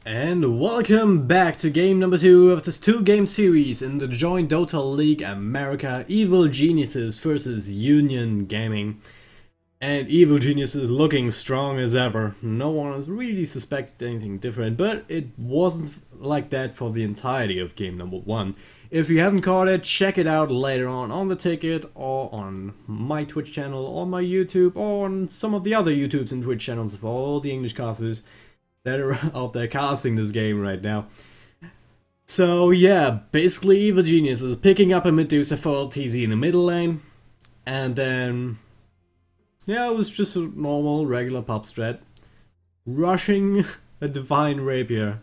And welcome back to game number 2 of this 2-game series in the joinDOTA League America, Evil Geniuses versus Union Gaming. And Evil Geniuses looking strong as ever. No one has really suspected anything different, but it wasn't like that for the entirety of game number 1. If you haven't caught it, check it out later on the ticket, or on my Twitch channel, or my YouTube, or on some of the other YouTubes and Twitch channels of all the English casters that are out there casting this game right now. So yeah, basically Evil Genius is picking up a Medusa for TZ in the middle lane, and then yeah, it was just a normal regular pop strat, rushing a Divine Rapier,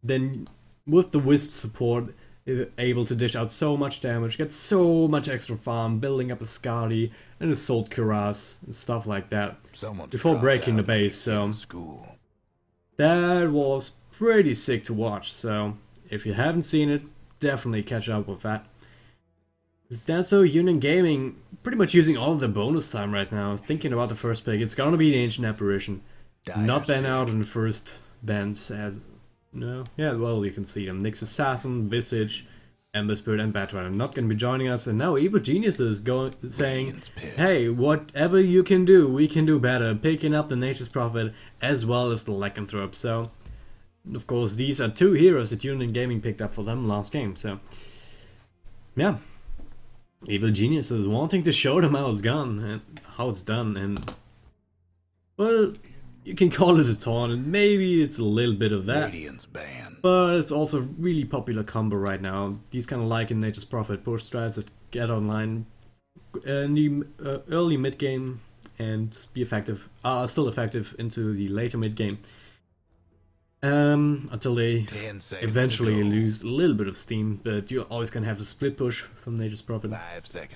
then with the Wisp support able to dish out so much damage, get so much extra farm, building up a Skadi and a Salt Cuirass and stuff like that before breaking the base. So that was pretty sick to watch, so if you haven't seen it, definitely catch up with that. Stanso Union Gaming pretty much using all of the bonus time right now. Thinking about the first pick, it's gonna be the Ancient Apparition. Not ban out in the first bans as... no, yeah, well, you can see them. Nyx Assassin, Visage, Ember Spirit and Batrider are not gonna be joining us, and now Evil Genius is saying, hey, whatever you can do, we can do better, picking up the Nature's Prophet as well as the Lycanthrope. So, of course, these are two heroes that Union Gaming picked up for them last game, so yeah. Evil Genius is wanting to show them how it's gone, and how it's done, and well, you can call it a taunt, and maybe it's a little bit of that, but it's also a really popular combo right now. These kind of like in Nature's Prophet push strats that get online in the early mid game and be effective, are still effective into the later mid game, until they eventually lose a little bit of steam. But you're always gonna have the split push from Nature's Prophet,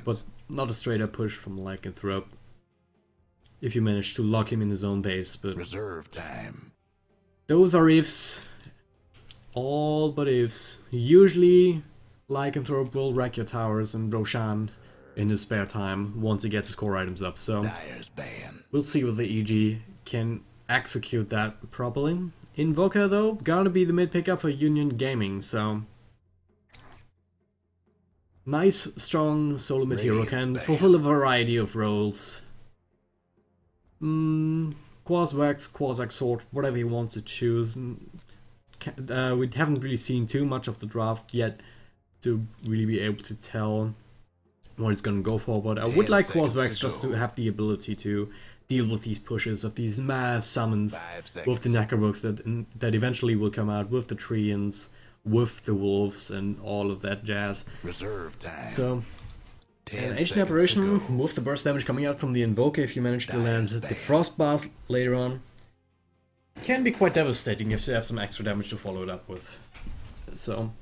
but not a straight up push from Lycanthrope if you manage to lock him in his own base. But reserve time. Those are ifs, all but ifs. Usually Lycanthrope will wreck your towers and Roshan in his spare time once he gets his core items up, so we'll see whether EG can execute that properly. Invoker though, gonna be the mid pickup for Union Gaming, so nice strong solo mid hero, can fulfill a variety of roles. Quaswax, Quasac Sword, whatever he wants to choose. We haven't really seen too much of the draft yet to really be able to tell what he's gonna go for, but I would like Quaswax just to have the ability to deal with these pushes of these mass summons with the Necrobooks that eventually will come out, with the Treants, with the Wolves and all of that jazz. Reserve time. So an Ancient Apparition with the burst damage coming out from the Invoker, if you manage to land the Frostblast later on, can be quite devastating if you have some extra damage to follow it up with. So,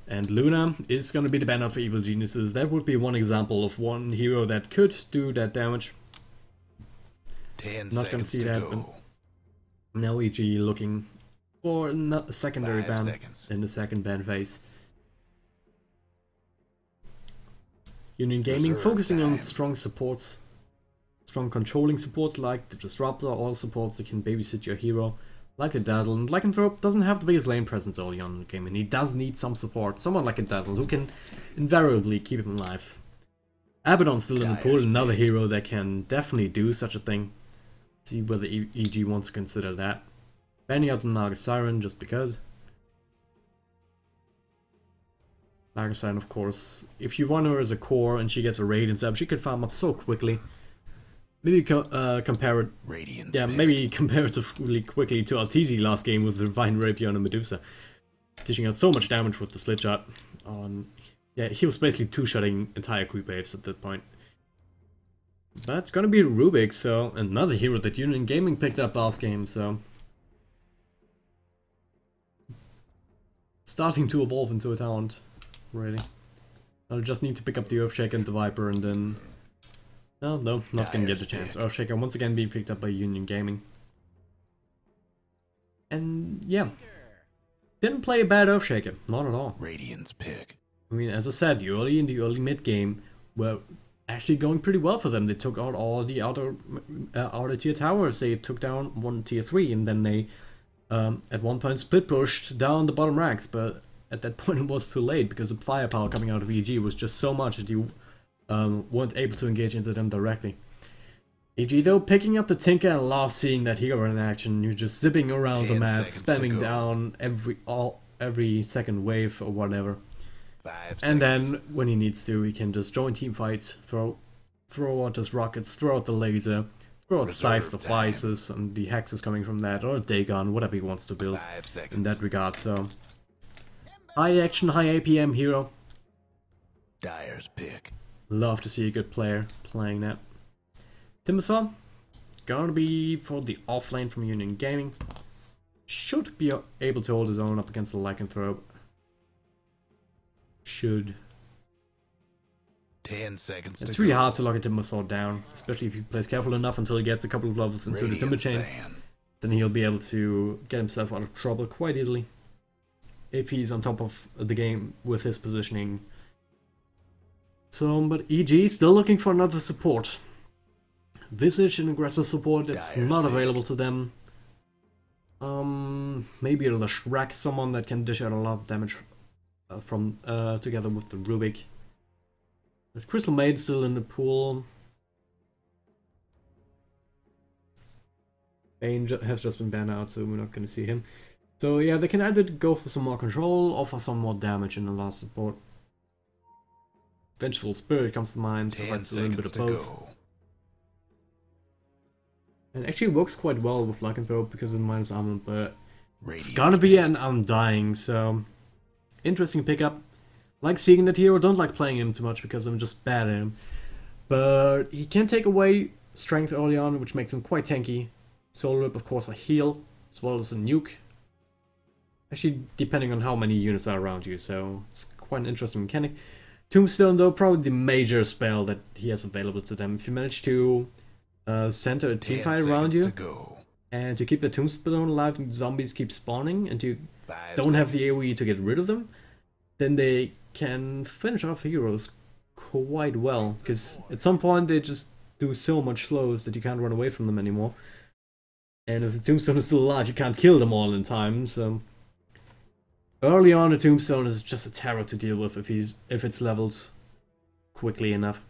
and Luna is going to be the ban out for Evil Geniuses. That would be one example of one hero that could do that damage. Not going to see that, but now EG looking for a secondary ban in the second ban phase. Union Gaming focusing on strong supports, strong controlling supports like the Disruptor, or supports that can babysit your hero, like a Dazzle. And Lycanthrope doesn't have the biggest lane presence early on in the game, and he does need some support. Someone like a Dazzle who can invariably keep him alive. Abaddon's still in the pool, another hero that can definitely do such a thing. See whether EG wants to consider that. Banning out the Naga Siren just because. Naga Siren, of course, if you run her as a core and she gets a raid and stuff, she could farm up so quickly. Maybe compare it. Maybe comparatively quickly to Altizi last game with the Divine Rapier on a Medusa, dishing out so much damage with the split shot. Yeah, he was basically two-shotting entire creep waves at that point. That's gonna be Rubik, so another hero that Union Gaming picked up last game, so starting to evolve into a talent, really. I'll just need to pick up the Earthshaker and the Viper, and then no, not gonna get the chance. Earthshaker once again being picked up by Union Gaming, and yeah, didn't play a bad Earthshaker, not at all. Radiant's pick. I mean, as I said, in the early mid game were actually going pretty well for them. They took out all the outer tier towers. They took down one tier 3, and then they At one point split pushed down the bottom ranks, but at that point it was too late because the firepower coming out of EG was just so much that you weren't able to engage into them directly. EG though picking up the Tinker, and love seeing that hero in action. You're just zipping around the map, spamming down every second wave or whatever. And then when he needs to, he can just join team fights, throw out his rockets, throw out the laser, throw out scythes, the devices, and the hexes coming from that, or a day gun, whatever he wants to build in that regard. So high action, high APM hero. Dyer's pick. Love to see a good player playing that. Timbersaw, gonna be for the offlane from Union Gaming. Should be able to hold his own up against the lycanthrope. Should. 10 seconds. It's really hard to lock a Timbersaw down, especially if he plays careful enough until he gets a couple of levels into the Timber Chain. Then he'll be able to get himself out of trouble quite easily. If he's on top of the game with his positioning. So, but EG still looking for another support. Visage and aggressive support that's not available to them. Maybe it'll Shrek, someone that can dish out a lot of damage from together with the Rubik. But Crystal Maid's still in the pool. Bane has just been banned out, so we're not going to see him. So yeah, they can either go for some more control or for some more damage in the last support. Vengeful Spirit comes to mind, provides a little bit of both. And actually works quite well with Lycanthrope because of the minus armor, but it's gonna be an Undying, so interesting pickup. Like seeing that hero, don't like playing him too much because I'm just bad at him. But he can take away strength early on, which makes him quite tanky. Soul Rip, of course, a heal, as well as a nuke. Actually, depending on how many units are around you, so it's quite an interesting mechanic. Tombstone, though, probably the major spell that he has available to them. If you manage to center a teamfight around you, and to keep the Tombstone alive and zombies keep spawning, and you don't have the AoE to get rid of them, then they can finish off heroes quite well, because at some point they just do so much slows that you can't run away from them anymore. And if the Tombstone is still alive, you can't kill them all in time, so early on, a Tombstone is just a terror to deal with if it's leveled quickly enough.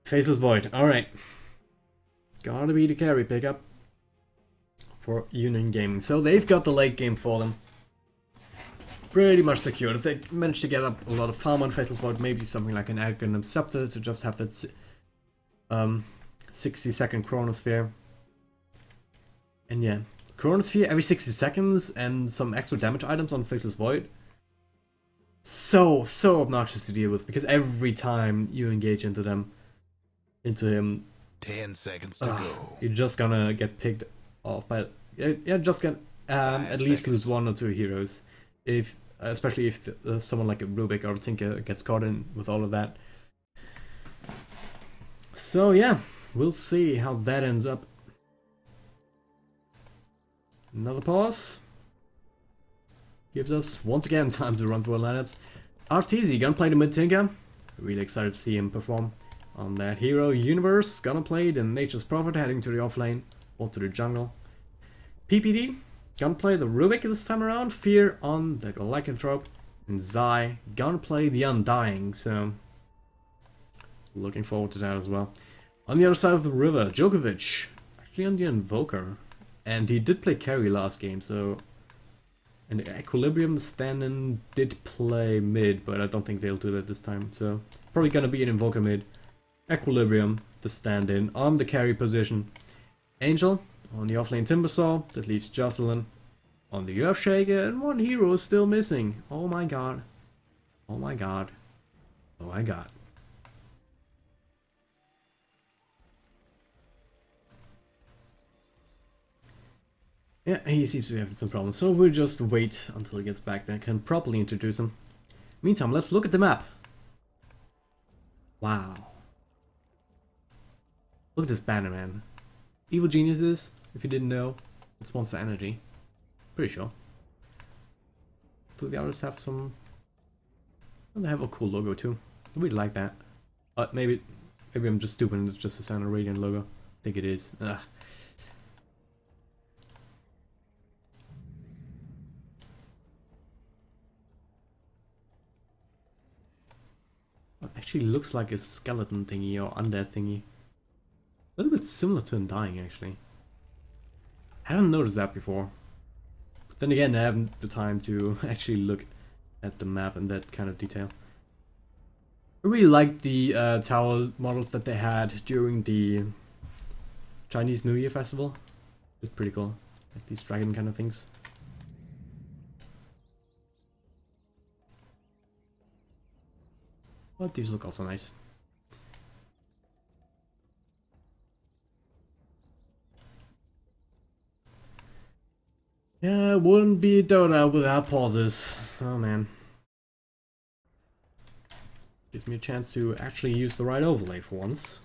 Faceless Void, alright. Gotta be the carry pickup for Union Gaming. So they've got the late game for them. Pretty much secured. If they manage to get up a lot of farm on Faceless Void, maybe something like an Aghanim Scepter to just have that 60-second Chronosphere. And yeah, Chronosphere every 60 seconds and some extra damage items on Faceless Void. So obnoxious to deal with, because every time you engage into him, 10 seconds to go. You're just gonna get picked off by, yeah, just gonna at least lose one or two heroes, especially if someone like a Rubik or a Tinker gets caught in with all of that. So yeah, we'll see how that ends up. Another pause. Gives us, once again, time to run through our lineups. Arteezy, gonna play the mid-Tinker. Really excited to see him perform on that hero. Universe, gonna play the Nature's Prophet, heading to the offlane or to the jungle. PPD, gonna play the Rubik this time around. Fear on the Lycanthrope. And Zai, gonna play the Undying, so looking forward to that as well. On the other side of the river, Djokovic, actually on the Invoker. And he did play carry last game, so... And Equilibrium, the stand-in, did play mid, but I don't think they'll do that this time, so... Probably gonna be an Invoker mid. Equilibrium, the stand-in, on the carry position. Angel, on the offlane Timbersaw, that leaves Jocelyn. On the Earthshaker, and one hero is still missing. Oh my god. Oh my god. Oh my god. Yeah, he seems to be having some problems, so we'll just wait until he gets back, then can properly introduce him. Meantime, let's look at the map. Wow. Look at this banner, man. Evil Geniuses, if you didn't know, it's Monster Energy. Pretty sure. Do the others have some... They have a cool logo too. I really like that. Maybe I'm just stupid and it's just a Standard Radiant logo. I think it is. Ugh. It actually looks like a skeleton thingy or undead thingy. A little bit similar to Undying, actually. I haven't noticed that before. But then again, I haven't the time to actually look at the map in that kind of detail. I really liked the tower models that they had during the Chinese New Year festival. It's pretty cool. Like these dragon kind of things. But these look also nice. Yeah, it wouldn't be Dota without pauses. Oh man. Gives me a chance to actually use the right overlay for once.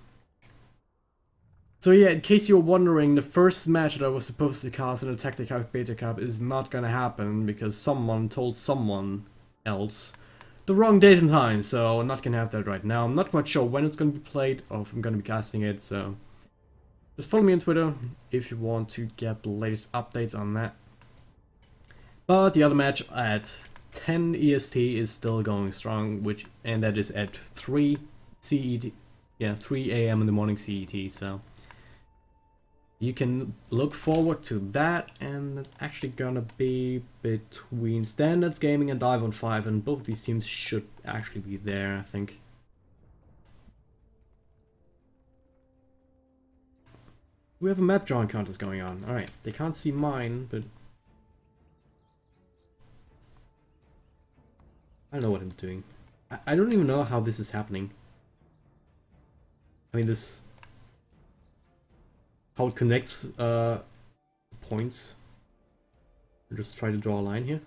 So yeah, in case you're wondering, the first match that I was supposed to cast in the Tactica Beta Cup is not gonna happen because someone told someone else the wrong date and time, so I'm not gonna have that right now. I'm not quite sure when it's gonna be played or if I'm gonna be casting it, so just follow me on Twitter if you want to get the latest updates on that. But the other match at 10 EST is still going strong, and that is at 3 CET. Yeah, 3 AM in the morning CET, so you can look forward to that, and it's actually gonna be between Standards Gaming and Dive on 5, and both of these teams should actually be there, I think. We have a map drawing contest going on. Alright, they can't see mine, but I don't know what I'm doing. I don't even know how this is happening. I mean, how it connects points. I'll just try to draw a line here.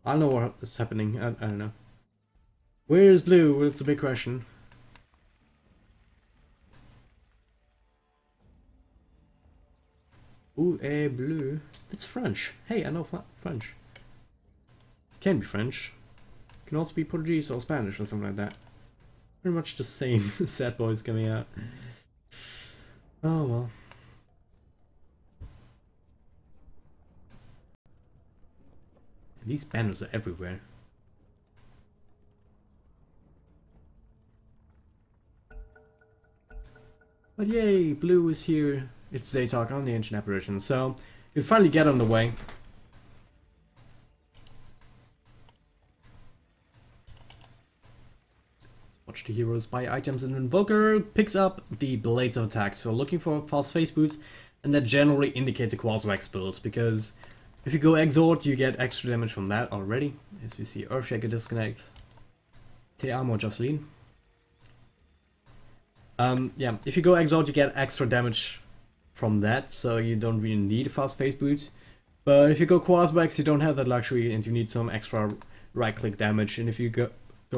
I don't know what is happening. I don't know. Where is blue? Well, it's a big question. Ooh, bleu. It's French. Hey, I know French. It can be French. It can also be Portuguese or Spanish or something like that. Pretty much the same. Sad boys coming out. Oh well. These banners are everywhere. But yay, blue is here. It's Zaytalk on the Ancient Apparition, so we finally get on the way. Watch the heroes buy items, and Invoker picks up the Blades of Attack, so looking for false face boots, and that generally indicates a Quaswax build, because if you go Exort, you get extra damage from that already, as we see Earthshaker disconnect. Te amo, Jocelyn. Yeah, if you go Exalt, you get extra damage from that, so you don't really need a fast face boot. But if you go Quaswax, you don't have that luxury, and you need some extra right-click damage, and if you go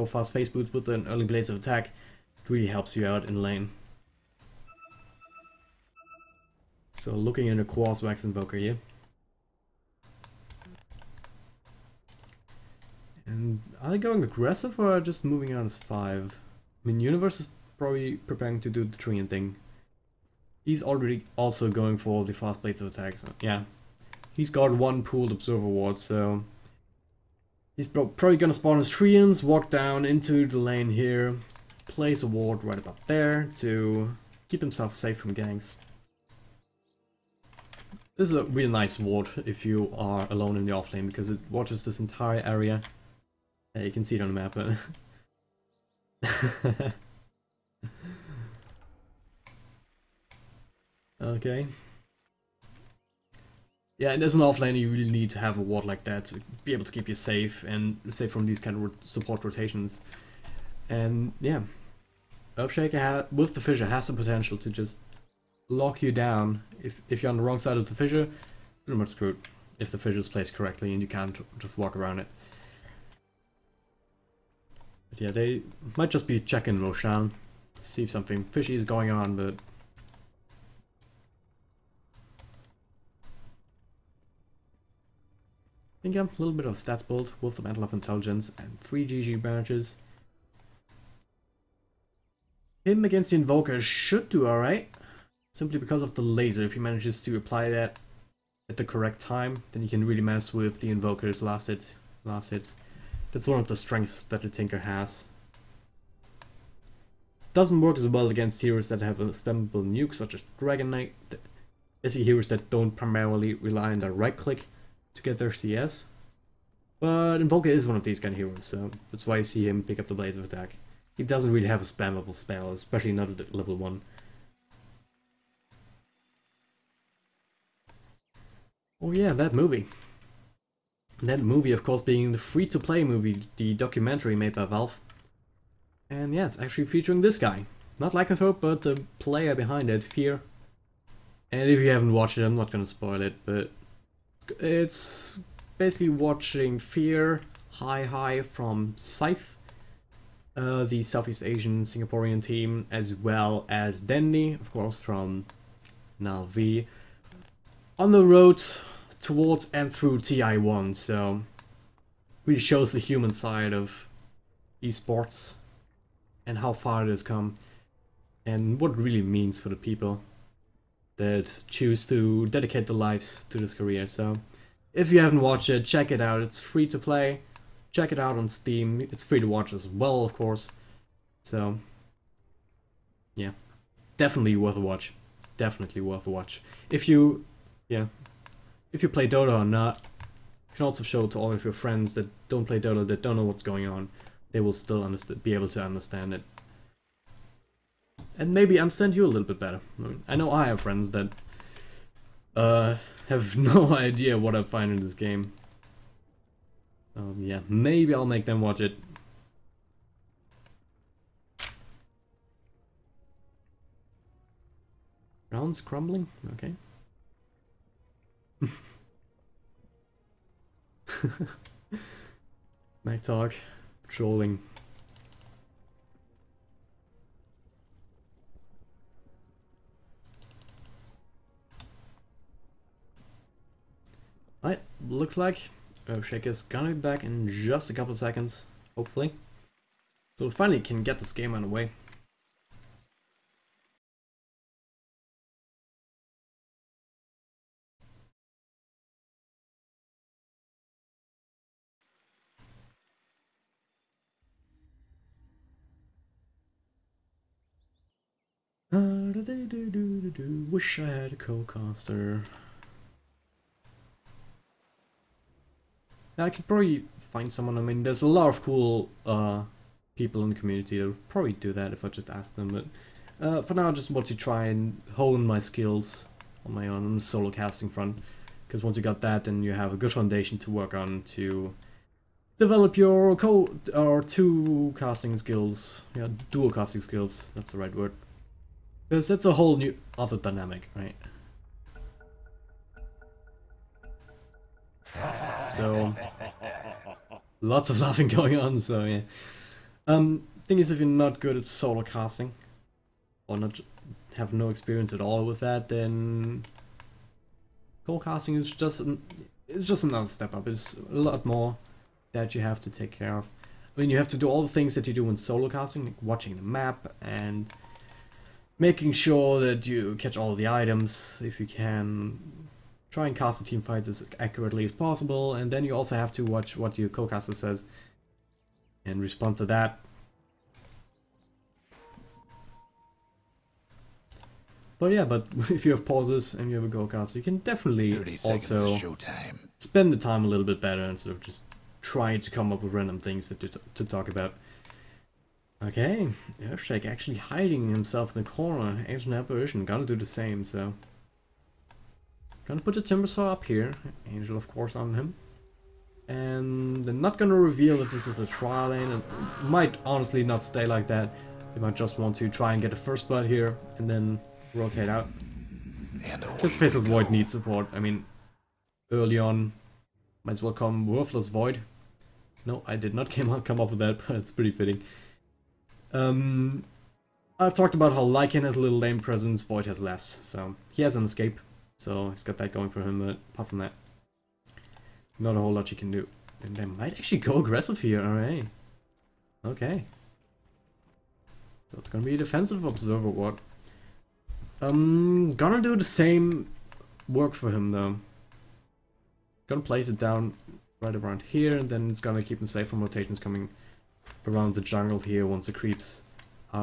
fast face boots with an early Blades of Attack, it really helps you out in lane. So looking at a Quaswax Invoker here. And are they going aggressive or just moving on as 5? I mean, Universe is probably preparing to do the Treant thing. He's already also going for the fast Blades of Attack, so yeah. He's got one pooled Observer Ward, so he's probably gonna spawn his Treants, walk down into the lane here, place a ward right about there to keep himself safe from ganks. This is a really nice ward if you are alone in the offlane, because it watches this entire area. Yeah, you can see it on the map, but okay. Yeah, and as an offlaner, you really need to have a ward like that to be able to keep you safe and safe from these kind of support rotations. And yeah, Earthshaker with the fissure has the potential to just lock you down. If you're on the wrong side of the fissure, pretty much screwed. If the fissure is placed correctly and you can't just walk around it. But yeah, they might just be checking Roshan, see if something fishy is going on, but I think I'm a little bit of stats build with the Mantle of Intelligence and 3 GG badges. Him against the Invoker should do alright, simply because of the laser. If he manages to apply that at the correct time, then he can really mess with the Invoker's last hits. That's one of the strengths that the Tinker has. doesn't work as well against heroes that have a spammable nuke, such as Dragon Knight. Basically heroes that don't primarily rely on their right click to get their CS. But Invoker is one of these kind of heroes, so that's why I see him pick up the Blades of Attack. He doesn't really have a spammable spell, especially not at level 1. Oh yeah, that movie. That movie, of course, being the free-to-play movie, the documentary made by Valve. And yeah, it's actually featuring this guy. Not Lycanthrope, but the player behind it, Fear. And if you haven't watched it, I'm not gonna spoil it, but it's basically watching Fear, Hi from Scythe, the Southeast Asian Singaporean team, as well as Dendy, of course, from Na'Vi, on the road towards and through TI1, so really shows the human side of esports and how far it has come and what it really means for the people that choose to dedicate their lives to this career. So if you haven't watched it, check it out. It's free to play. Check it out on Steam. It's free to watch as well, of course. So yeah, definitely worth a watch. Definitely worth a watch. If you play Dota or not, you can also show it to all of your friends that don't play Dota, that don't know what's going on. They will still be able to understand it. And maybe understand you a little bit better. I know I have friends that have no idea what I find in this game. Yeah, maybe I'll make them watch it. Rounds crumbling? Okay. Night talk, trolling. Alright, looks like Shake is gonna be back in just a couple of seconds, hopefully. So we finally can get this game on the way. Wish I had a co-caster. I could probably find someone. I mean, there's a lot of cool people in the community that would probably do that if I just asked them. But for now, I just want to try and hone my skills on my own solo casting front. Because once you got that, then you have a good foundation to work on to develop your two casting skills. Yeah, dual casting skills. That's the right word. Because that's a whole new other dynamic, right? So lots of laughing going on, so yeah. Thing is, if you're not good at solo casting, or not have no experience at all with that, then co-casting is just another step up. It's a lot more that you have to take care of. I mean, you have to do all the things that you do in solo casting, like watching the map and making sure that you catch all the items if you can. Try and cast the team fights as accurately as possible, and then you also have to watch what your co-caster says and respond to that. But yeah, but if you have pauses and you have a co-caster, you can definitely also spend the time a little bit better instead of just trying to come up with random things to talk about. Okay, Earthshake actually hiding himself in the corner. Ancient Apparition gonna do the same, so gonna put the Timbersaw up here, Angel of course on him. And they're not gonna reveal if this is a trial lane, and it might honestly not stay like that. They might just want to try and get a first blood here, and then rotate out. Because Faceless Void needs support. I mean, early on, might as well come Worthless Void. No, I did not come up with that, but it's pretty fitting. I've talked about how Lycan has a little lane presence, Void has less, so he has an escape. So he's got that going for him, but apart from that, not a whole lot you can do. And they might actually go aggressive here, alright. Okay. So it's gonna be a defensive observer work. Gonna do the same work for him though. Gonna place it down right around here, and then it's gonna keep him safe from rotations coming around the jungle here once the creeps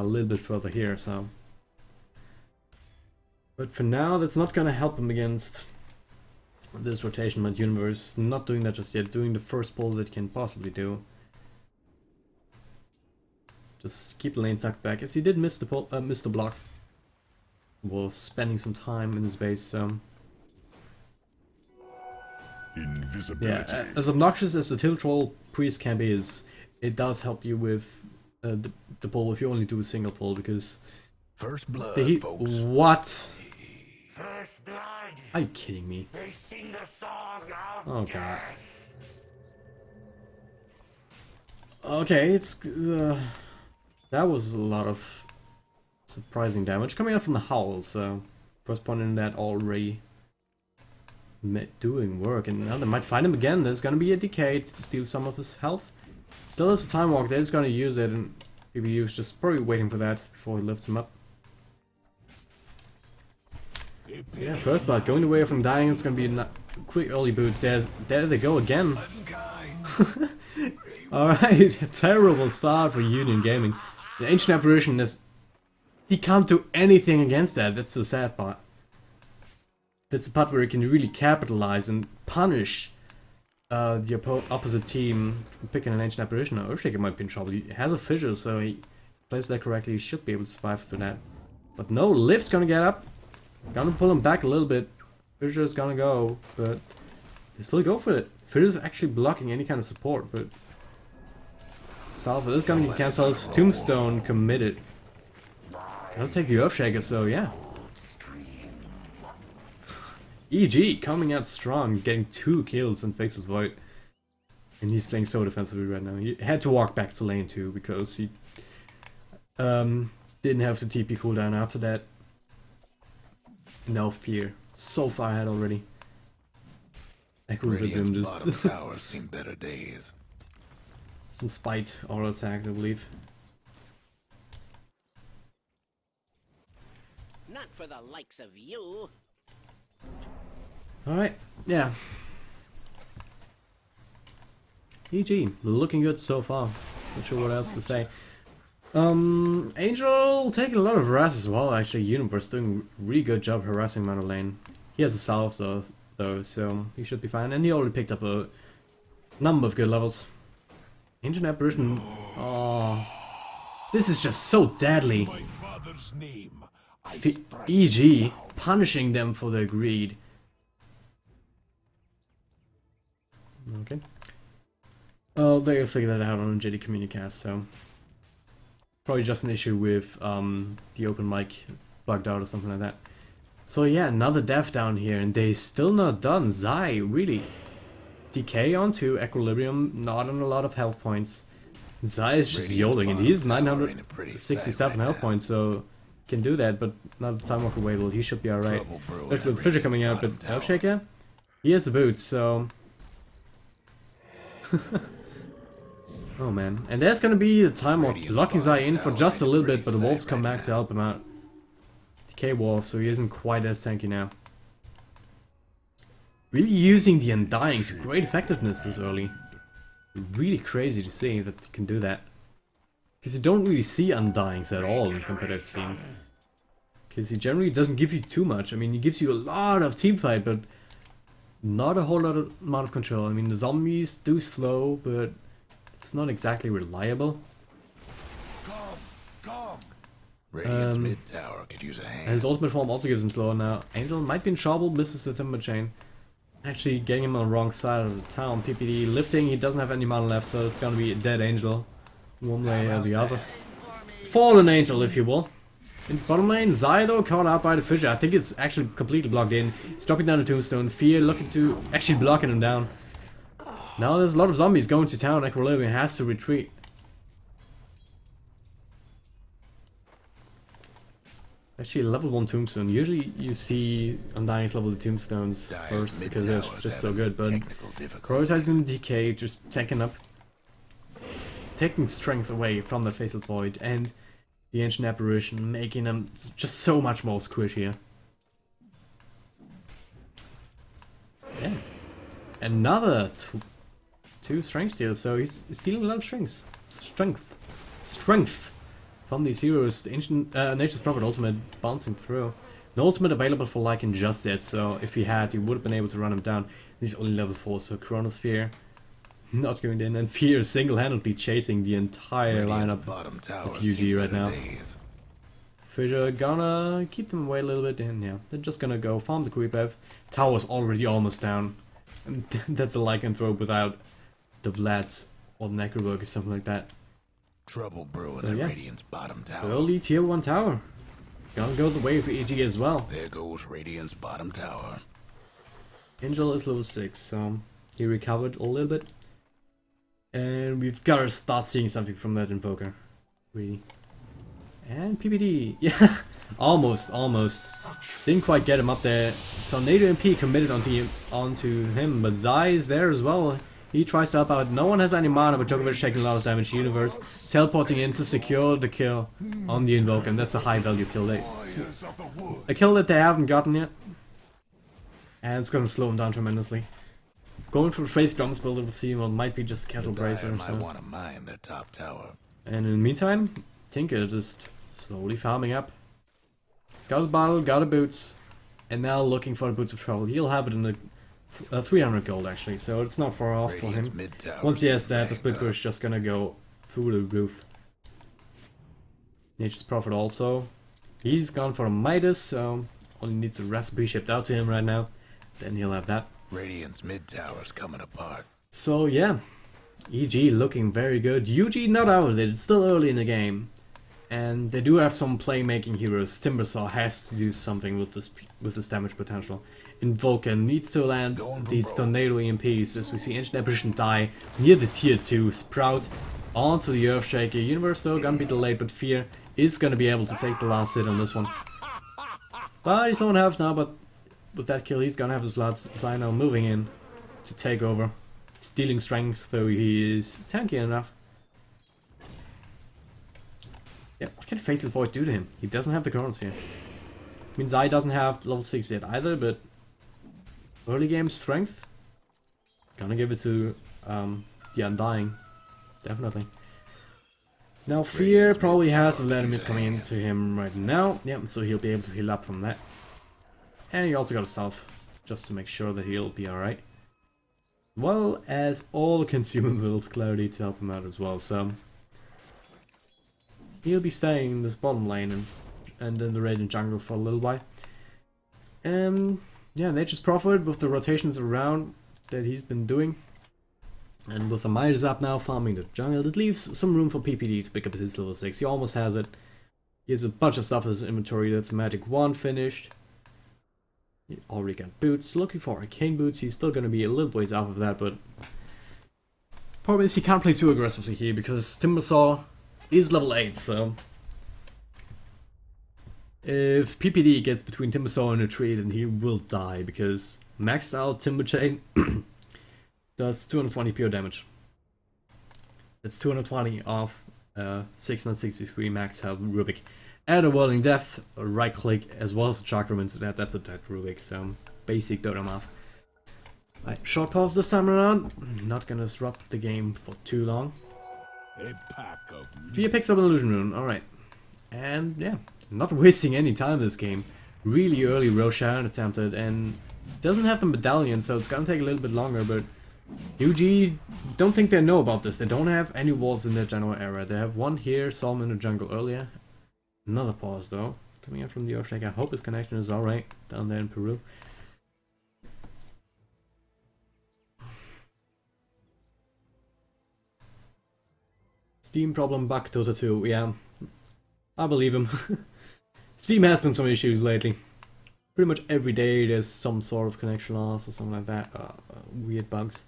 a little bit further here, so. But for now, that's not gonna help him against this rotation mode universe. Not doing that just yet, doing the first pull that it can possibly do. Just keep the lane sucked back, as he did miss the pull, miss the block. Was spending some time in his base, so. Invisibility. Yeah, as obnoxious as the tilt roll priest can be, it does help you with the pull if you only do a single pull, because First blood, the folks. what? First blood. Are you kidding me? They sing the song of Oh god. death. Okay, it's that was a lot of surprising damage coming out from the howl. So first point in that already doing work, and now they might find him again. There's gonna be a decay to steal some of his health. Still has a time walk there. He's gonna use it, and PBU's just probably waiting for that before he lifts him up. So yeah, first blood going away from dying. It's gonna be a quick early boots. There they go again. Alright, a terrible start for Union Gaming. The Ancient Apparition is... He can't do anything against that. That's the sad part. That's the part where he can really capitalize and punish the opposite team picking an Ancient Apparition. Now, Earthshaker might be in trouble. He has a fissure, so he plays that correctly. He should be able to survive through that. But no, Lift's gonna get up. Gonna pull him back a little bit. Fissure's gonna go, but they still go for it. Fissure's actually blocking any kind of support, but Salva is gonna get cancelled. Tombstone committed. I'll take the Earthshaker, so yeah. EG coming out strong, getting 2 kills and faces Void. And he's playing so defensively right now. He had to walk back to lane 2 because he didn't have the TP cooldown after that. No fear. So far ahead already. Equilibrium just Tower seen better days. some spite auto attack, I believe. Not for the likes of you. Alright, yeah. EG, looking good so far. Not sure what else to say. Angel taking a lot of harass as well, actually. Universe doing a really good job harassing Mono Lane. He has a salve though, so he should be fine. And he already picked up a number of good levels. Ancient Apparition. Oh, this is just so deadly. My father's name. EG punishing them for their greed. Okay. Oh, they'll figure that out on a JD Communicast, so probably just an issue with the open mic bugged out or something like that. So yeah, another death down here, and they still not done. Zai really decay onto Equilibrium, not on a lot of health points. Zai is just yodeling, and he's 967 health points, so can do that, but not the time walk away. Well, he should be alright. Especially with Fissure coming out, but Earthshaker, he has the boots, so. Oh man, and there's gonna be the time of locking Zai in for just a little bit, but the wolves come back to help him out. Decay Wolf, so he isn't quite as tanky now. Really using the Undying to great effectiveness this early. Really crazy to see that you can do that. Because you don't really see Undyings at all in the competitive scene. Because he generally doesn't give you too much. I mean, he gives you a lot of teamfight, but not a whole lot of amount of control. I mean, the zombies do slow, but it's not exactly reliable. Radiant's mid tower could use a hand. And his ultimate form also gives him slow now. Angel might be in trouble, misses the timber chain. Actually getting him on the wrong side of the town. PPD lifting, he doesn't have any mana left, so it's gonna be a dead Angel. One way or the other. Fallen Angel, if you will. In his bottom lane, Zai though caught out by the Fissure. I think it's actually completely blocked in. He's dropping down the Tombstone. Fear looking to actually blocking him down. Now there's a lot of zombies going to town. Equilibrium has to retreat. Actually, level 1 Tombstone. Usually you see Undyings level the Tombstones first because they're just so good, but prioritizing the DK, just taking strength away from the Fatal Void and the Ancient Apparition, making them just so much more squishier. Yeah. Another two strength steals, so he's stealing a lot of strength from these heroes. The Ancient Nature's Prophet ultimate bouncing through. The ultimate available for Lycan just yet, so if he had, he would have been able to run him down. He's only level 4, so Chronosphere not going in, and Fear is single-handedly chasing the entire lineup of UG right now. Fisher gonna keep them away a little bit, and yeah, they're just gonna go farm the creep wave. Tower's already almost down. And that's a lycanthrope without the Vlads or Necrowork or something like that. Trouble brewing So, at yeah. Radiant's bottom tower. Early tier 1 tower. Gonna go the way of EG as well. There goes Radiant's bottom tower. Angel is level 6, so he recovered a little bit. And we've gotta start seeing something from that Invoker. Really. And PPD. Yeah, almost. Didn't quite get him up there. Tornado MP committed onto him, but Zai is there as well. He tries to help out. No one has any mana, but Djokovic taking a lot of damage. Universe teleporting in to secure the kill on the Invoker, and that's a high value kill. A kill that they haven't gotten yet. And it's gonna slow him down tremendously. Going for Phase Drums builder with team, or might be just Kettle Bracer. I want to mine their top tower. And in the meantime, Tinker just slowly farming up. He's got his bottle, got the boots, and now looking for the boots of trouble. He'll have it in the 300 gold actually, so it's not far off for him. Once he has that, the split push is just gonna go through the roof. Nature's Prophet also. He's gone for a Midas, so only needs a recipe shipped out to him right now. Then he'll have that. Radiant's mid tower's coming apart. So yeah, EG looking very good. UG not out of it, it's still early in the game. And they do have some playmaking heroes. Timbersaw has to do something with this damage potential. Invoker needs to land these tornado EMPs as we see Ancient Apparition die near the tier 2. Sprout onto the Earthshaker. Universe though gonna be delayed, but Fear is gonna be able to take the last hit on this one. But he's on half now, but with that kill he's gonna have his Blood Sign now moving in to take over. Stealing strength, though he is tanky enough. Yeah, what can Faceless Void do to him? He doesn't have the Chronosphere. I mean, Zai doesn't have level 6 yet either, but early game strength, gonna give it to the Undying, definitely. Now Fear probably has the enemies coming into him right now, yeah, so he'll be able to heal up from that. And he also got a Self, just to make sure that he'll be alright. Well as all consumables Cloudy to help him out as well, so he'll be staying in this bottom lane and in the Radiant jungle for a little while. Yeah, Nature's Prophet with the rotations around that he's been doing. And with the Midas up now farming the jungle, it leaves some room for PPD to pick up his level 6. He almost has it. He has a bunch of stuff in his inventory. That's Magic Wand finished. He already got boots. Looking for Arcane boots. He's still going to be a little ways off of that, but problem is he can't play too aggressively here because Timbersaw is level 8, so if PPD gets between Timbersaw and a tree, then he will die because maxed out Timber Chain does 220 pure damage. That's 220 off 663 max health Rubik. Add a Whirling Death, a right click, as well as a Chakram into that. That's a dead Rubik, so basic Dota math. Right, short pause this time around. Not gonna disrupt the game for too long. A pack of Fear picks up an Illusion Rune, alright. And yeah, not wasting any time this game. Really early Roshan attempted, and doesn't have the medallion, so it's gonna take a little bit longer, but UG don't think they know about this. They don't have any walls in their general area. They have one here, saw him in the jungle earlier. Another pause though, coming in from the Earthshaker. I hope his connection is alright down there in Peru. Steam problem bug Dota 2, yeah. I believe him. Steam has been some issues lately. Pretty much every day there's some sort of connection loss or something like that. Weird bugs.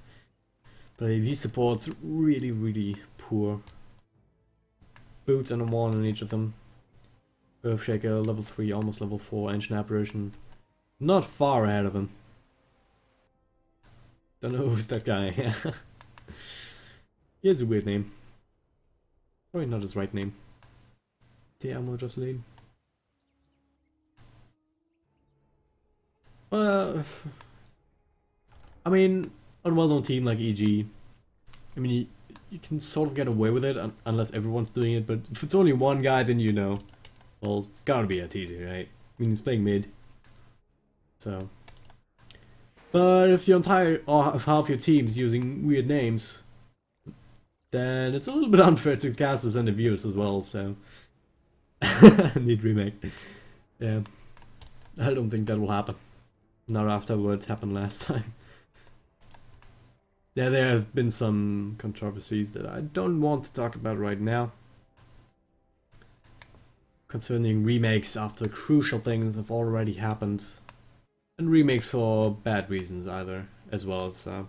But these supports really, really poor. Boots and a wand on each of them. Earthshaker level 3, almost level 4. Ancient Apparition not far ahead of him. Don't know who's that guy. He has a weird name. Probably not his right name. Tiamo Jocelyn. I mean, on a well-known team like EG, I mean, you can sort of get away with it unless everyone's doing it, but if it's only one guy, then you know, well, it's gotta be that easy, right? I mean, he's playing mid, so. But if the entire, or if half your team's using weird names, then it's a little bit unfair to casters and the viewers as well, so. Need remake. Yeah. I don't think that will happen. Not after what happened last time. Yeah, there have been some controversies that I don't want to talk about right now. Concerning remakes after crucial things have already happened. And remakes for bad reasons either, as well, so.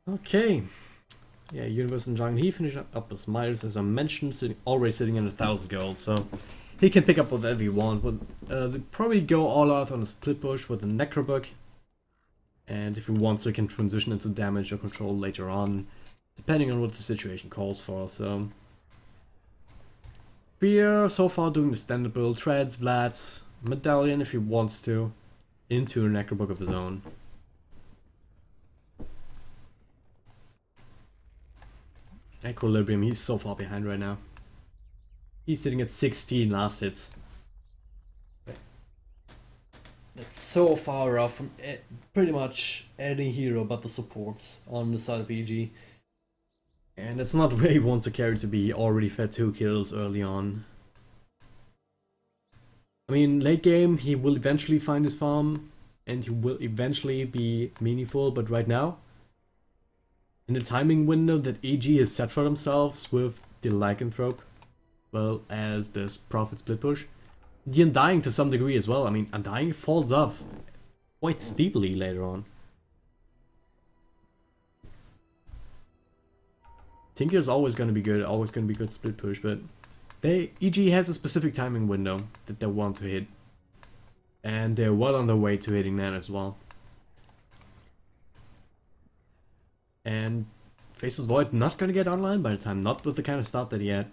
Okay. Yeah, Universe and Jungle, he finished up with Miles, as I mentioned, already sitting in 1,000 gold, so he can pick up whatever he wants. But they probably go all out on a split push with the Necrobook, and if he wants, he can transition into damage or control later on, depending on what the situation calls for. So we are so far doing the standard build: Treads, Vlad's, Medallion if he wants to, into a Necrobook of his own. Equilibrium, he's so far behind right now. He's sitting at 16 last hits. That's so far off from pretty much any hero but the supports on the side of EG. And that's not where he wants to carry to be. He already fed 2 kills early on. I mean, late game, he will eventually find his farm and he will eventually be meaningful, but right now, in the timing window that EG has set for themselves with the Lycanthrope, well as this Prophet split push, the Undying to some degree as well. I mean, Undying falls off quite steeply later on. Tinker is always going to be good, always going to be good split push, but EG has a specific timing window that they want to hit. And they're well on their way to hitting that as well. And Faceless Void not gonna get online by the time, not with the kind of start that he had.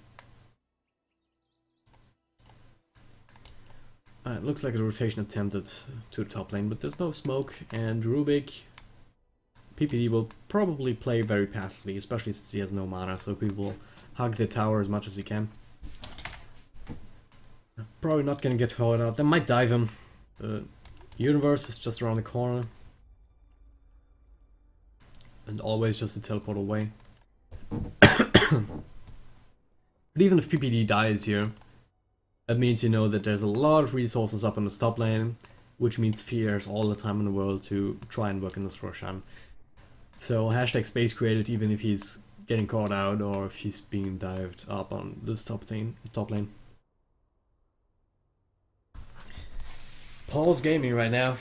It looks like a rotation attempted to the top lane, but there's no smoke, and Rubik, PPD will probably play very passively, especially since he has no mana, so people will hug the tower as much as he can. Probably not gonna get caught out. They might dive him. Universe is just around the corner. And always just a teleport away. But even if PPD dies here, that means you know that there's a lot of resources up in the top lane, which means Fear has all the time in the world to try and work in this Roshan. So hashtag space created even if he's getting caught out or if he's being dived up on this top lane. Paul's gaming right now.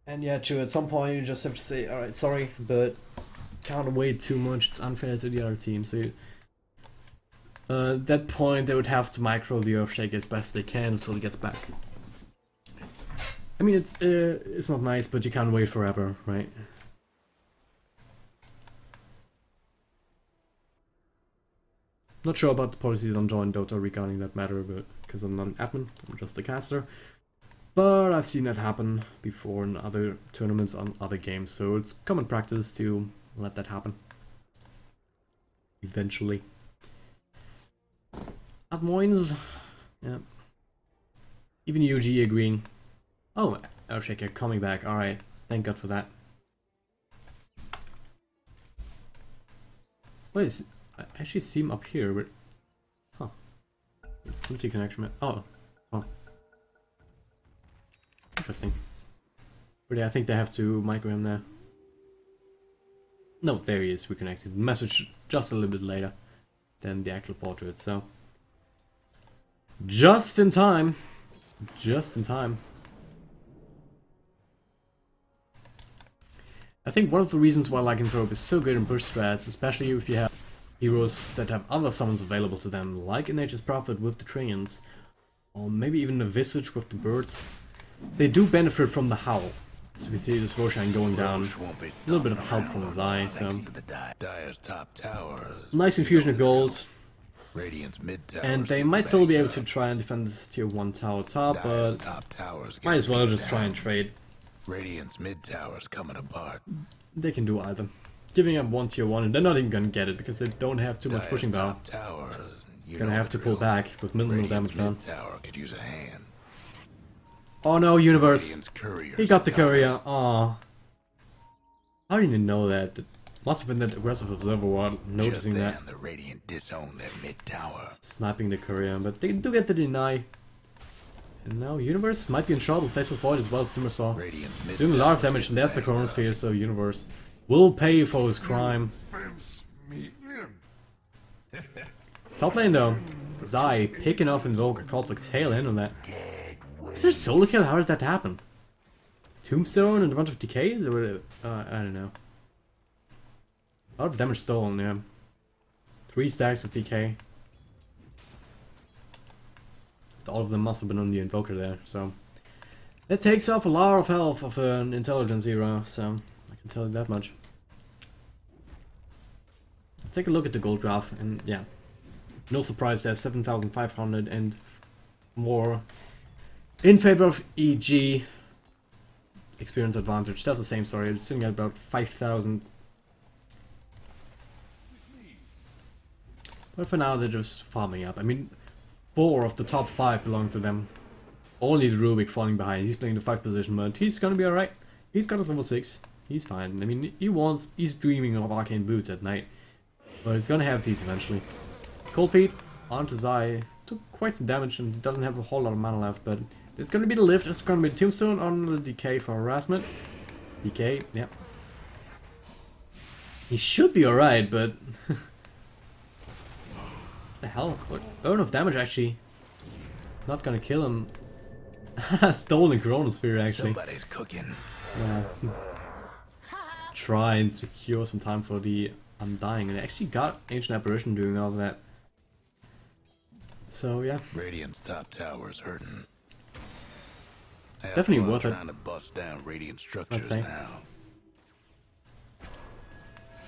And yeah, true, at some point you just have to say, alright, sorry, but can't wait too much, it's unfair to the other team, so you, at that point they would have to micro the Earthshake as best they can until he gets back. I mean, it's not nice, but you can't wait forever, right? Not sure about the policies on joinDOTA regarding that matter, but because I'm not an admin, I'm just a caster. But I've seen that happen before in other tournaments on other games, so it's common practice to let that happen. Eventually. At Moines, yeah. Even UG agreeing. Oh, Earthshaker coming back, alright. Thank God for that. Wait, I actually see him up here, but... Huh. Didn't see connection. Oh. Oh. Interesting. But yeah, I think they have to micro him there. No, there he is, reconnected. Message just a little bit later than the actual portrait, so... Just in time! Just in time. I think one of the reasons why Lycanthrope is so good in burst strats, especially if you have heroes that have other summons available to them, like in Nature's Prophet with the Treants, or maybe even the Visage with the birds, they do benefit from the Howl. So we see this Roshan going down. Roche won't be A little bit of stomping help around from no his more eye, thanks so to the Dire's top tower. nice infusion of gold. Radiant's mid tower. And they might still be able to try and defend this tier 1 tower top, but top towers might as well getting just try and down. trade. Radiant's mid tower's coming apart. They can do either. Giving up one tier 1, and they're not even gonna get it because they don't have too much Dire's pushing power. top towers. You Gonna know have the to pull drill. back with minimal Radiant's damage done. mid tower could use a hand. Oh no, Universe! Radiant's couriers He got the are coming. courier. Aw. I didn't even know that. It must have been that aggressive observer war noticing Just that. then, the Radiant disowned their mid tower. Sniping the courier, but they do get the deny. And now Universe might be in trouble. Faceless Void as well as Simmersaw. Radiant's mid Doing a lot of tower's damage, and that's the getting banged Chronosphere, so Universe will pay for his crime. Fence me in. Top lane though, Zai picking off Invoker, called the tail end on that. Is there a solo kill? How did that happen? Tombstone and a bunch of decays? Or I don't know. A lot of damage stolen, yeah. 3 stacks of DK. All of them must have been on the Invoker there, so... That takes off a lot of health of an Intelligence hero, so I can tell you that much. Take a look at the gold graph, and yeah. No surprise, there's 7,500 and more in favor of EG. Experience advantage, that's the same story, it's sitting at about 5,000. But for now they're just farming up. I mean, 4 of the top 5 belong to them. Only the Rubik falling behind. He's playing the 5th position, but he's gonna be alright. He's got his level 6. He's fine. I mean, he's dreaming of arcane boots at night. But he's gonna have these eventually. Cold Feet onto Zai. Took quite some damage and doesn't have a whole lot of mana left, but it's gonna be the lift. It's gonna be the Tombstone on the Decay for harassment. Decay, yeah. He should be alright, but... the hell? What? Earn of damage actually. Not gonna kill him. Stolen Chronosphere actually. Somebody's cooking. Yeah. Try and secure some time for the Undying. And they actually got Ancient Apparition doing all of that. So yeah. Radiant's top tower's hurting. Definitely worth it. Trying to bust down Radiant structures say. now.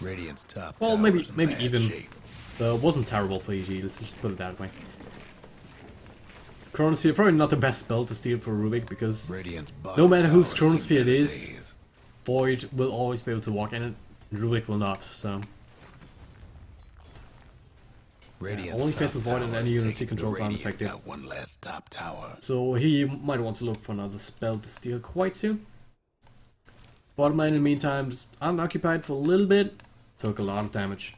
Radiant's top Well, tower's in maybe bad even. shape. Wasn't terrible for EG, let's just put it that way. Chronosphere, probably not the best spell to steal for Rubik, because Radiant's no matter whose tower's seen Chronosphere it better is, days. Void will always be able to walk in it, and Rubik will not, so... Radiant's only top faces Void and tower's any units he taking the controls aren't Radiant affected. got one last top tower. So he might want to look for another spell to steal quite soon. Bottom lane in the meantime, just unoccupied for a little bit, took a lot of damage.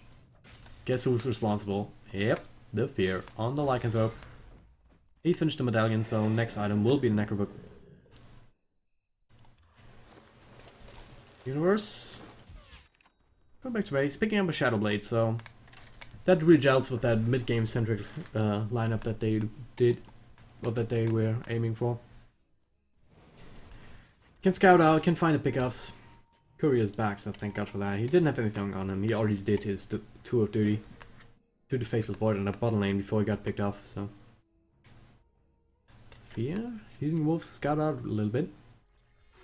Guess who's responsible? Yep, the Fear on the Lycanthrope. He finished the medallion, so next item will be the Necrobook. Universe. Go back to base, picking up a Shadow Blade, so that really gels with that mid-game centric lineup that they did, or that they were aiming for. Can scout out, can find the pickups. Courier's back, so thank God for that. He didn't have anything on him, he already did his tour of duty to the Faceless Void in that bottom lane before he got picked off, so... Fear? Using Wolves to scout out a little bit.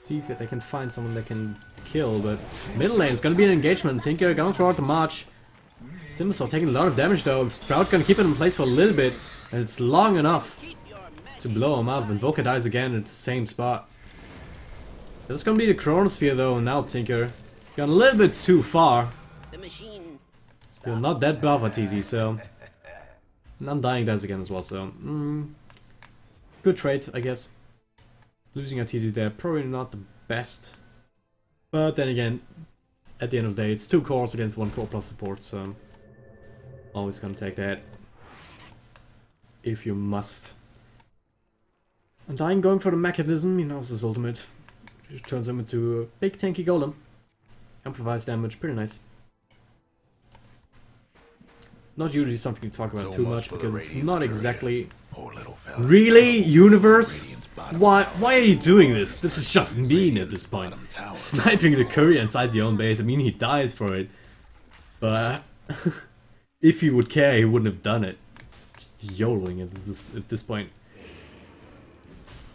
See if they can find someone they can kill, but... Middle lane is gonna be an engagement. Tinker gonna throw out the march. Timbersaw taking a lot of damage though. Sprout gonna keep it in place for a little bit, and it's long enough to blow him up. Invoker dies again at the same spot. That's gonna be the Chronosphere though, and now Tinker gone a little bit too far. The machine. Still not that buff at TZ, so... And Undying dies again as well, so... good trade, I guess. Losing at TZ there, probably not the best. But then again, at the end of the day, it's 2 cores against 1 core plus support, so... always gonna take that. If you must. Undying going for the mechanism, he knows his ultimate. It turns him into a big tanky golem. Improvised damage, pretty nice. Not usually something to talk about So too much much for the because it's Radiant's not career. exactly... Poor little fella. Really? Universe? Radiant's bottom Why tower. are you doing this? This is just mean at this point. Bottom tower. Sniping the courier inside the own base, I mean he dies for it. But... if he would care, he wouldn't have done it. Just yodeling at this point.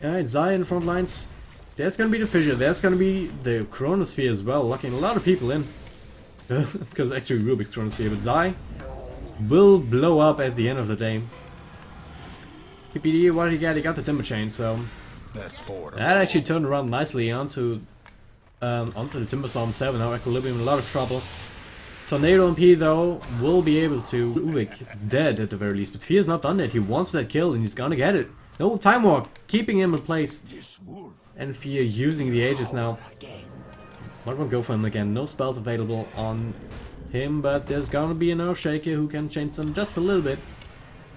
Alright, Zai in the front lines. there's gonna be the fissure, there's gonna be the chronosphere as well, locking a lot of people in. Because actually Rubik's chronosphere, but Zai will blow up at the end of the day. PPD, what did he get? He got the timber chain, so That's forward. that actually turned around nicely onto the Timber Storm 7. Now Equilibrium in a lot of trouble. Tornado MP though will be able to Rubik dead at the very least, but Fear's not done that. He wants that kill and he's gonna get it. No time walk, keeping him in place. And Fear using the Aegis now. Not gonna go for him again. No spells available on him, but there's gonna be an Earthshaker who can change them just a little bit.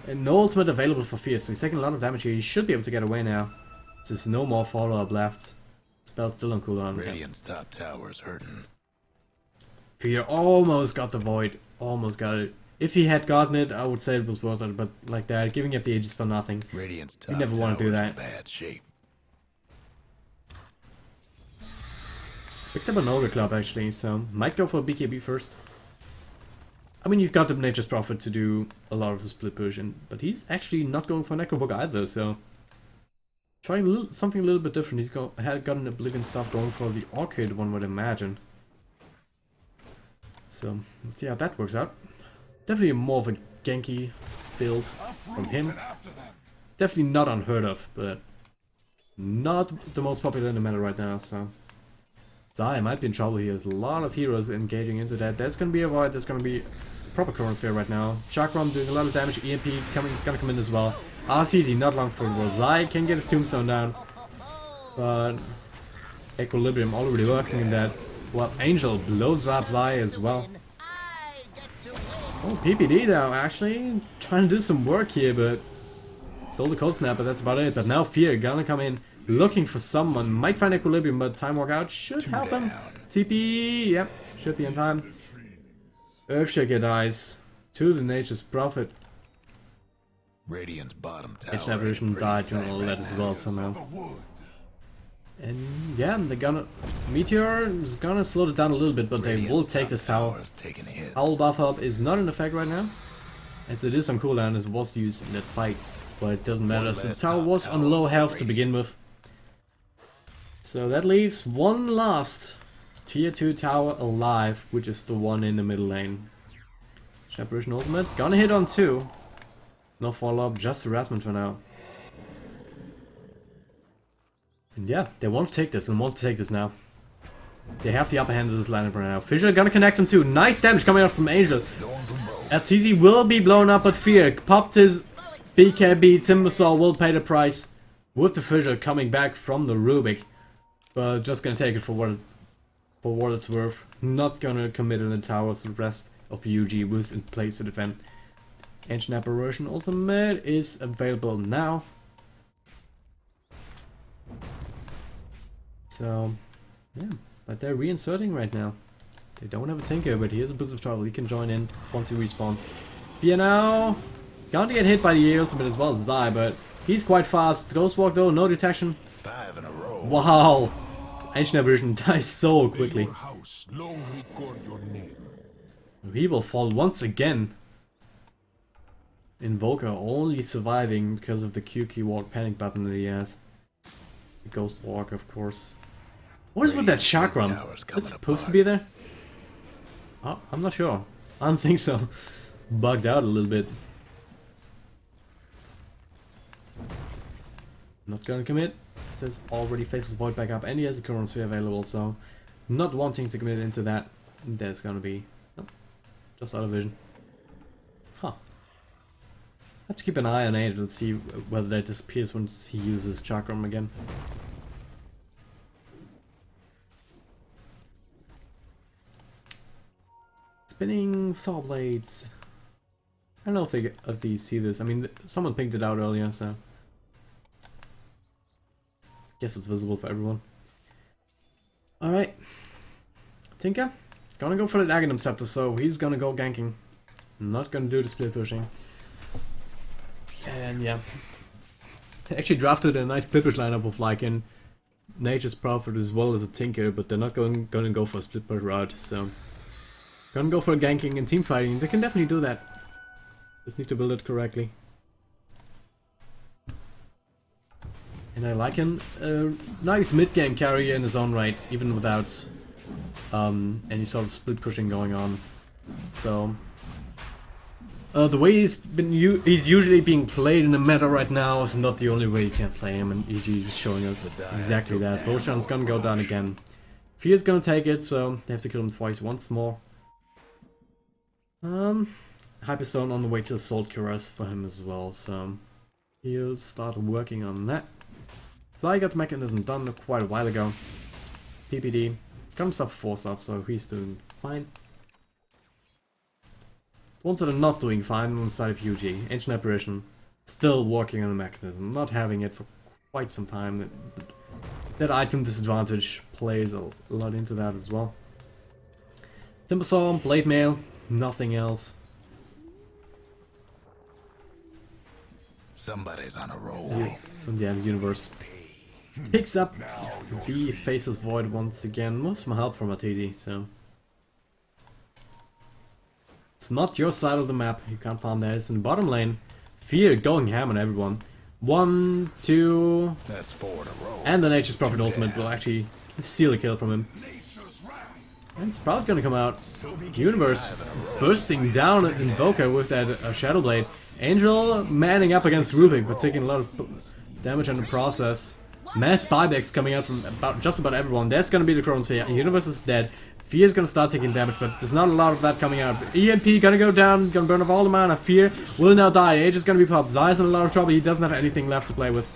And no ultimate available for Fear, so he's taking a lot of damage here. He should be able to get away now. There's no more follow-up left. Spell still on cooldown. Radiant's top tower's hurting. Fear almost got the Void. Almost got it. If he had gotten it, I would say it was worth it, but like that, giving up the Aegis for nothing. Radiant's top You never want to do tower's that. in bad shape. Picked up an Ogre Club actually, so might go for a BKB first. I mean, you've got the Nature's Prophet to do a lot of the split push, but he's actually not going for Necrobook either, so trying something a little bit different. He's got an Oblivion stuff going for the Orchid, one would imagine. So let's see how that works out. Definitely more of a ganky build from him. Definitely not unheard of, but not the most popular in the meta right now, so Zai might be in trouble here. There's a lot of heroes engaging into that. There's gonna be a Void, there's gonna be proper Chronosphere right now. Chakram doing a lot of damage, EMP gonna come in as well. RTZ not long for the world. Zai can get his Tombstone down, but Equilibrium already working in that. Well, Angel blows up Zai as well. Oh, PPD now actually trying to do some work here, but stole the Cold Snap, but that's about it. But now Fear gonna come in looking for someone. Might find Equilibrium, but Time Walk out should help him. TP, yep, should be in time. Earthshaker dies to the Nature's Prophet. Radiant's bottom tower. Edge Apparition died during all that as well somehow. And yeah, they're gonna... Meteor is gonna slow it down a little bit, but they will take this tower. Howl buff up is not in effect right now, as it is on cooldown as it was used in that fight. But it doesn't matter, as the tower was on low health to begin with. So that leaves one last tier 2 tower alive, which is the one in the middle lane. Apparition ultimate, gonna hit on 2. No follow-up, just harassment for now. And yeah, they want to take this and want to take this now. They have the upper hand of this lineup right now. Fissure gonna connect him too. Nice damage coming out from Angel. LTZ will be blown up, but Fear popped his BKB. Timbersaw will pay the price with the Fissure coming back from the Rubik. But just gonna take it for what it's worth. Not gonna commit in the tower, so the rest of the UG was in place to defend. Ancient Apparition ultimate is available now. So, yeah, but they're reinserting right now. They don't have a Tinker, but he has a boost of trouble. He can join in once he respawns. Piano gonna get hit by the ultimate as well as Zai, but he's quite fast. Ghost Walk though, no detection. 5 in a row. Wow! Ancient Apparition dies so quickly. He will fall once again. Invoker only surviving because of the Q key walk panic button that he has. The Ghost Walk, of course. What is with that chakram? It's supposed to be there? Oh, I'm not sure. I don't think so. Bugged out a little bit. Not gonna commit. Says already faces Void back up and he has a Chronosphere available, so not wanting to commit into that. There's gonna be... Oh, just out of vision. Huh. Have to keep an eye on it and see whether that disappears once he uses Chakram again. Spinning saw blades. I don't know if these see this. I mean, someone picked it out earlier, so guess it's visible for everyone. All right, Tinker gonna go for the Aghanim Scepter, so he's gonna go ganking. Not gonna do the split pushing. And yeah, they actually drafted a nice split push lineup of like in Nature's Prophet as well as a Tinker, but they're not gonna go for a split push route. So gonna go for a ganking and team fighting. They can definitely do that. Just need to build it correctly. And I like him. Nice mid-game carry in his own right, even without any sort of split pushing going on. So the way he's usually being played in the meta right now is not the only way you can play him, and EG is showing us exactly that. Roshan's gonna go down again. Fear's gonna take it, so they have to kill him twice once more. Hyperstone on the way to Assault Cuirass for him as well, so he'll start working on that. So I got the mechanism done quite a while ago. PPD. Got himself 4 stuff, so he's doing fine. The ones that are not doing fine on the side of UG. Ancient Apparition. Still working on the mechanism. Not having it for quite some time. That item disadvantage plays a lot into that as well. Timbersaw, Blade Mail. Nothing else. Somebody's on a roll. From the end universe. Picks up the Faceless Void once again, with some help from Atiti, so... It's not your side of the map, you can't farm that, it's in the bottom lane. Fear going ham on everyone. 1, 2... That's 4 in a row. And the Nature's Prophet ultimate will actually steal a kill from him. And Sprout gonna come out. Universe bursting down at Invoker with that Shadow Blade. Angel manning up against Rubik, but taking a lot of damage in the process. Mass buybacks coming out from just about everyone. There's gonna be the Chronosphere. Universe is dead. Fear's gonna start taking damage, but there's not a lot of that coming out. EMP gonna go down, gonna burn off all the mana. Fear will now die. Age is gonna be popped. Zai's in a lot of trouble. He doesn't have anything left to play with.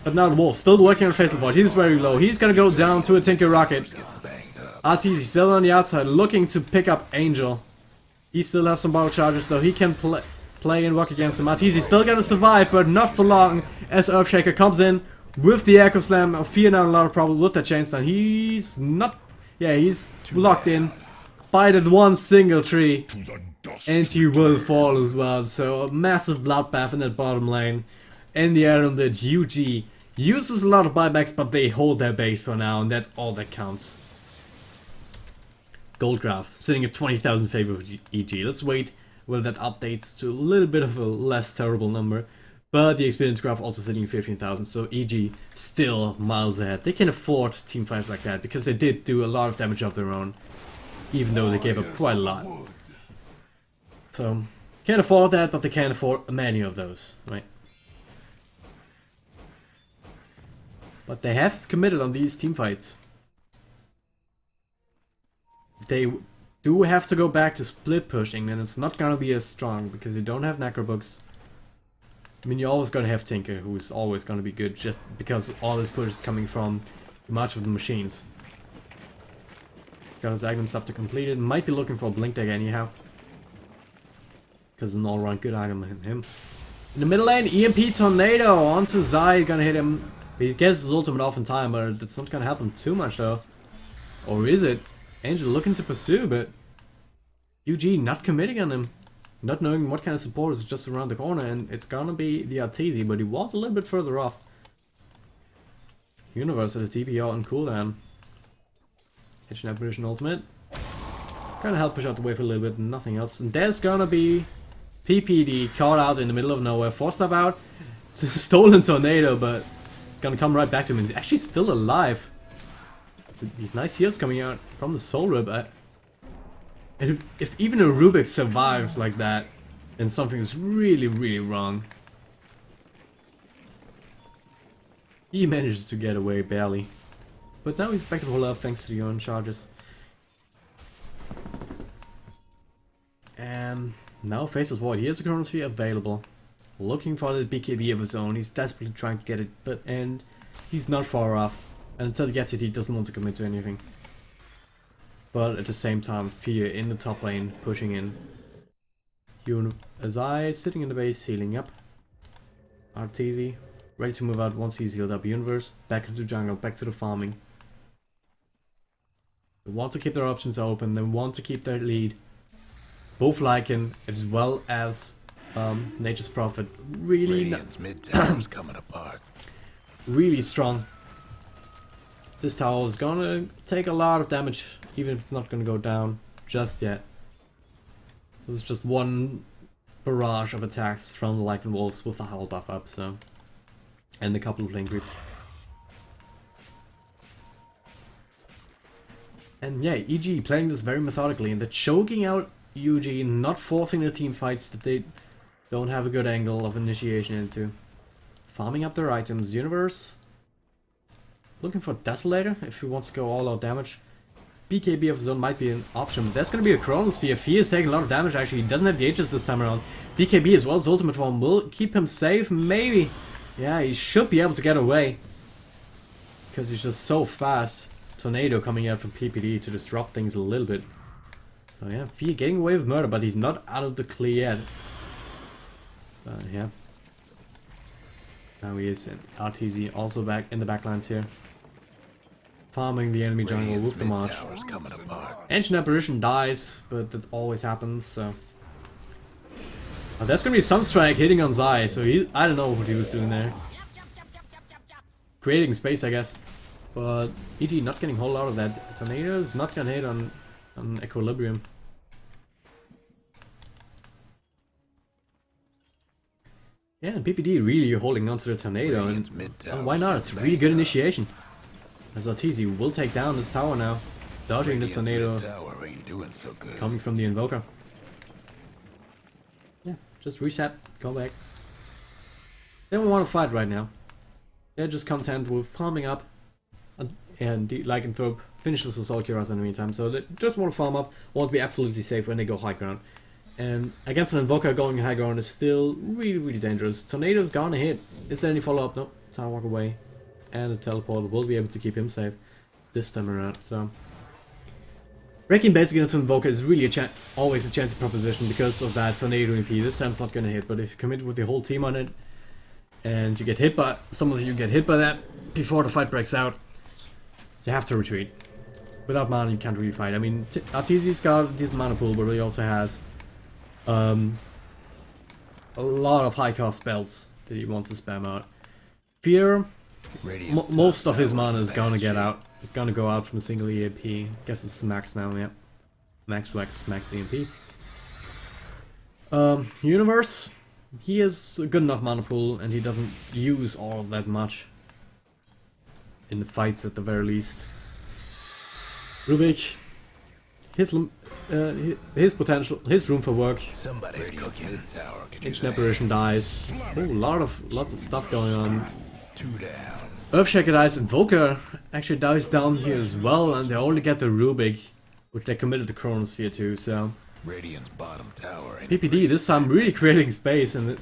But now the Wolf still working on Faceless Void. He's very low. He's gonna go down to a Tinker Rocket. Arteezy still on the outside, looking to pick up Angel. He still has some borrowed charges, though he can play and work against him. Arteezy still gonna survive, but not for long, as Earthshaker comes in with the Echo Slam. Fear now in a lot of trouble with the Chainstone. He's not... Yeah, he's locked in. By that one single tree. And he will fall as well. So a massive bloodbath in that bottom lane. And the item that UG uses a lot of buybacks, but they hold their base for now, and that's all that counts. Goldgraph sitting at 20,000 favor of EG. Let's wait whether that updates to a little bit of a less terrible number. But the experience graph also sitting at 15,000, so EG still miles ahead. They can afford team fights like that because they did do a lot of damage of their own, even though they gave up quite a lot. So can't afford that, but they can't afford many of those, right? But they have committed on these team fights. They do have to go back to split pushing, and it's not gonna be as strong because you don't have Necrobooks. I mean, you're always gonna have Tinker, who's always gonna be good, just because all this push is coming from much of the machines. Got his Agnum stuff to complete it. Might be looking for a Blink Dagger anyhow, because it's an all-round good item in him. In the middle lane, EMP Tornado onto Zai, gonna hit him. He gets his ultimate off in time, but it's not gonna help him too much though. Or is it? Angel looking to pursue, but UG not committing on him. Not knowing what kind of support is just around the corner, and it's gonna be the Arteezy, but he was a little bit further off. Universe at a TPO on cooldown. Ancient Apparition ultimate. Gonna help push out the wave a little bit, nothing else. And there's gonna be PPD caught out in the middle of nowhere, forced up out. Stolen Tornado, but gonna come right back to him, and actually still alive. These nice heals coming out from the Soul Rib. And if even a Rubik survives like that, then something is really, really wrong. He manages to get away, barely. But now he's back to full health thanks to the own charges. And now Faceless Void. He has a Chronosphere available. Looking for the BKB of his own. He's desperately trying to get it, and he's not far off. And until he gets it, he doesn't want to commit to anything. But at the same time, Fear in the top lane, pushing in. Azai sitting in the base, healing up. Arteezy, ready to move out once he's healed up. Universe, back into jungle, back to the farming. They want to keep their options open, they want to keep their lead. Both Lycan, as well as Nature's Prophet, really coming apart. Really strong. This tower is gonna take a lot of damage, even if it's not gonna go down just yet. It was just one barrage of attacks from the Lycan Wolves with the Howl buff up, so and a couple of lane creeps. And yeah, EG playing this very methodically, and they're choking out UG, not forcing their team fights that they don't have a good angle of initiation into. Farming up their items. Universe looking for Desolator if he wants to go all out damage. BKB of his own might be an option, but that's going to be a Chronosphere. If he is taking a lot of damage, actually, he doesn't have the Aegis this time around. BKB as well as ultimate form will keep him safe, maybe. Yeah, he should be able to get away, because he's just so fast. Tornado coming out from PPD to disrupt things a little bit. So yeah, Fia getting away with murder, but he's not out of the clear yet. Yeah. Now he is in RTZ also back in the backlines here. Farming the enemy jungle with the march. Ancient Apparition dies, but that always happens, so... Oh, that's gonna be Sunstrike hitting on Zai, so I don't know what he was doing there. Creating space, I guess. But EG not getting a whole lot of that. Tornado is not gonna hit on Equilibrium. Yeah, and PPD really holding on to the Tornado, and why not? It's really good initiation. As Arteezy will take down this tower now, dodging the Tornado coming from the Invoker. Yeah, just reset, go back. They don't want to fight right now. They're just content with farming up, and the Lycanthrope finishes Assault Cuirass in the meantime, so they just want to farm up, want to be absolutely safe when they go high ground. And against an Invoker, going high ground is still really, really dangerous. Tornado's gonna hit. Is there any follow-up? No. Tower walk away. And the teleport will be able to keep him safe this time around, so... Breaking base against an Invoker is really always a chancy proposition because of that Tornado EP. This time's not gonna hit, but if you commit with the whole team on it, and you get hit by... some of you get hit by that before the fight breaks out, you have to retreat. Without mana, you can't really fight. I mean, Arteezy's got a decent mana pool, but he also has... a lot of high cost spells that he wants to spam out. Fear, most of his mana is gonna go out from a single EMP. Guess it's the max now, yeah. Max Wax, max EMP. Universe, he has a good enough mana pool and he doesn't use all that much. In the fights at the very least. Rubik, his potential, his room for work. Somebody's cooking. Ancient Apparition dies. Oh, lots of stuff going on. 2 down. Earthshaker dies. Invoker actually dies down here as well, and they only get the Rubik, which they committed to Chronosphere to. So Radiant's bottom tower. PPD this time really creating space, and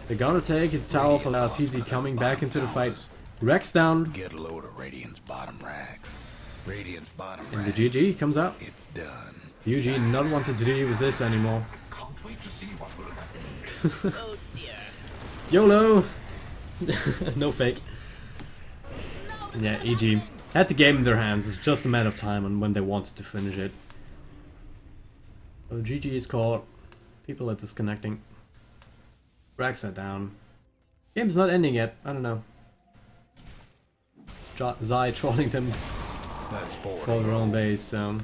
they're gonna take a tower for LTZ coming back into the fight. Rex down. Get a load of Radiant's bottom racks. Radiant's bottom and racks. the GG comes out. It's done. UG not wanting to deal with this anymore. Can't wait to see what will happen. Oh dear. YOLO! No fake. Yeah, EG had the game in their hands. It's just a matter of time and when they wanted to finish it. So GG is caught. People are disconnecting. Racks are down. Game's not ending yet. I don't know. Zai trolling them That's 4. for their own base. So.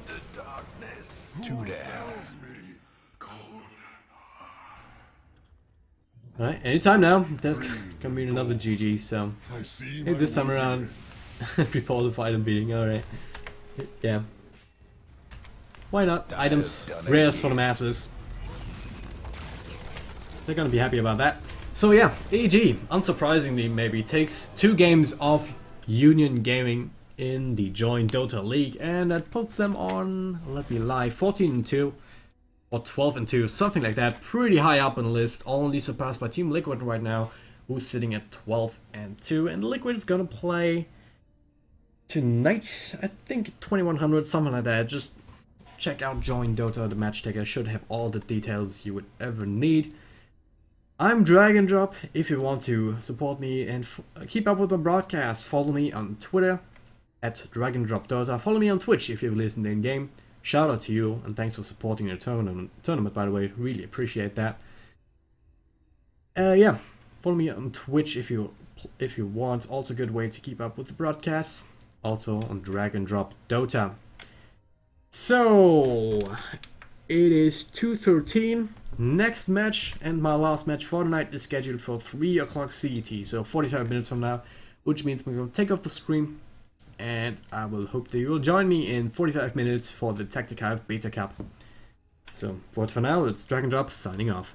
2 down. Alright, anytime now. There's gonna be another GG. So I see hey, this time around, before the fight and beating. Alright. Yeah. Why not? Items, rares for the masses. They're gonna be happy about that. So yeah, EG, unsurprisingly maybe, takes 2 games off Union Gaming in the joinDOTA League, and that puts them on, let me lie, 14-2 or 12-2, something like that. Pretty high up on the list, only surpassed by Team Liquid right now, who's sitting at 12-2, and Liquid is gonna play tonight, I think 2100, something like that. Just check out joinDOTA, the match ticker should have all the details you would ever need. I'm DragonDrop. If you want to support me and keep up with the broadcast, follow me on Twitter at DragonDropDota. Follow me on Twitch if you've listened in game. Shout out to you and thanks for supporting your tournament, by the way. Really appreciate that. Yeah, follow me on Twitch if you want. Also a good way to keep up with the broadcast. Also on DragonDropDota. So it is 2:13. next match and my last match for the night is scheduled for 3 o'clock CET, so 45 minutes from now, which means we're going to take off the stream, and I will hope that you will join me in 45 minutes for the Tactic Hive Beta Cup. So, for now, it's Drag and Drop signing off.